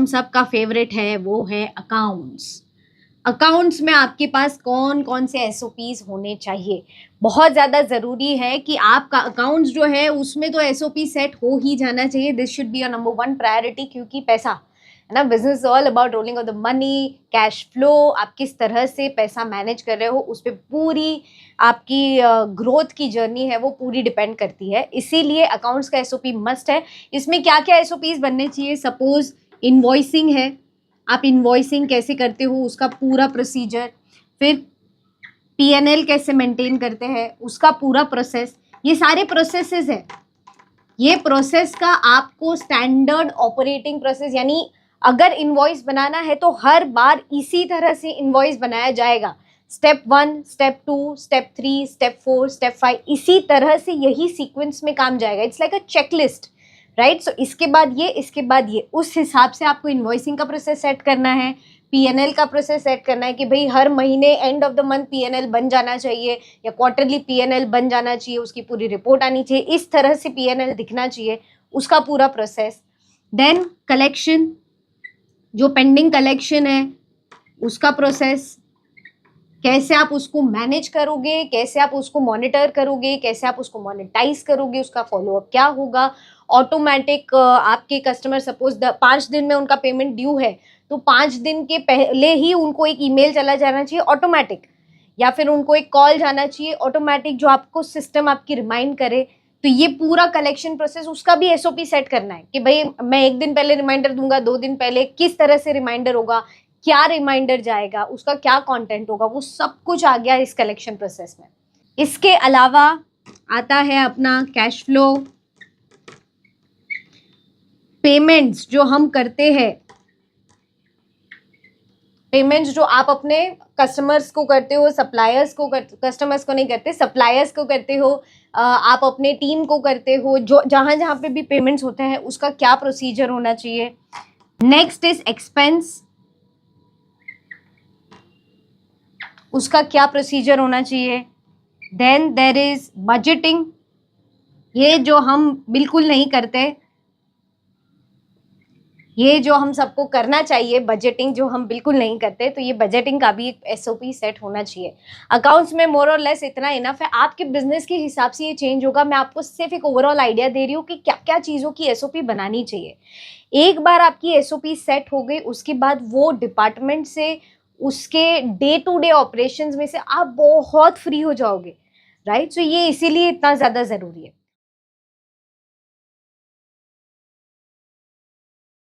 हम सबका फेवरेट है, वो है अकाउंट्स। अकाउंट्स में आपके पास कौन कौन से एसओपीज होने चाहिए? बहुत ज़्यादा ज़रूरी है कि आपका अकाउंट्स जो है उसमें तो एसओपी सेट हो ही जाना चाहिए। This should be your number one priority, क्योंकि पैसा है ना, business all about rolling of the money, cash flow. आप किस तरह से पैसा मैनेज कर रहे हो उस पर पूरी आपकी ग्रोथ की जर्नी है वो पूरी डिपेंड करती है। इसीलिए अकाउंट्स का एसओपी मस्ट है। इसमें क्या क्या एसओपीज बनने चाहिए? सपोज इनवॉइसिंग है, आप इनवॉइसिंग कैसे करते हो उसका पूरा प्रोसीजर, फिर पीएनएल कैसे मेंटेन करते हैं उसका पूरा प्रोसेस, ये सारे प्रोसेसेस है। ये प्रोसेस का आपको स्टैंडर्ड ऑपरेटिंग प्रोसेस, यानी अगर इनवॉइस बनाना है तो हर बार इसी तरह से इनवॉइस बनाया जाएगा। Step 1, step 2, step 3, step 4, step 5, इसी तरह से यही सीक्वेंस में काम जाएगा। It's like a checklist, right? So इसके बाद ये, इसके बाद ये, उस हिसाब से आपको इनवॉइसिंग का प्रोसेस सेट करना है, पीएनएल का प्रोसेस सेट करना है कि भाई हर महीने end of the month PNL बन जाना चाहिए या क्वार्टरली पीएनएल बन जाना चाहिए, उसकी पूरी रिपोर्ट आनी चाहिए, इस तरह से पीएनएल दिखना चाहिए, उसका पूरा प्रोसेस। देन कलेक्शन, जो पेंडिंग कलेक्शन है उसका प्रोसेस, कैसे आप उसको मैनेज करोगे, कैसे आप उसको मॉनिटर करोगे, कैसे आप उसको मोनेटाइज करोगे, उसका फॉलोअप क्या होगा। ऑटोमेटिक आपके कस्टमर सपोज 5 दिन में उनका पेमेंट ड्यू है तो 5 दिन के पहले ही उनको एक ईमेल चला जाना चाहिए ऑटोमेटिक, या फिर उनको एक कॉल जाना चाहिए ऑटोमेटिक जो आपको सिस्टम आपकी रिमाइंड करे। तो ये पूरा कलेक्शन प्रोसेस, उसका भी एसओपी सेट करना है कि भाई मैं 1 दिन पहले रिमाइंडर दूंगा, 2 दिन पहले किस तरह से रिमाइंडर होगा, क्या रिमाइंडर जाएगा, उसका क्या कंटेंट होगा, वो सब कुछ आ गया इस कलेक्शन प्रोसेस में। इसके अलावा आता है अपना कैश फ्लो। पेमेंट्स जो हम करते हैं, पेमेंट्स जो आप अपने कस्टमर्स को करते हो, सप्लायर्स को कस्टमर्स को नहीं करते, सप्लायर्स को करते हो, आप अपने टीम को करते हो, जो जहाँ जहाँ पे भी पेमेंट्स होते हैं उसका क्या प्रोसीजर होना चाहिए। नेक्स्ट इज एक्सपेंस, उसका क्या प्रोसीजर होना चाहिए। देन देर इज बजटिंग, ये जो हम बिल्कुल नहीं करते, ये जो हम सबको करना चाहिए, बजटिंग जो हम बिल्कुल नहीं करते, तो ये बजटिंग का भी एक एसओपी सेट होना चाहिए। अकाउंट्स में मोर और लेस इतना इनफ है, आपके बिजनेस के हिसाब से ये चेंज होगा। मैं आपको सिर्फ एक ओवरऑल आइडिया दे रही हूँ कि क्या क्या चीज़ों की एसओपी बनानी चाहिए। एक बार आपकी एसओपी सेट हो गई उसके बाद वो डिपार्टमेंट से, उसके डे टू डे ऑपरेशंस में से आप बहुत फ्री हो जाओगे, राइट? सो ये इसीलिए इतना ज़्यादा ज़रूरी है।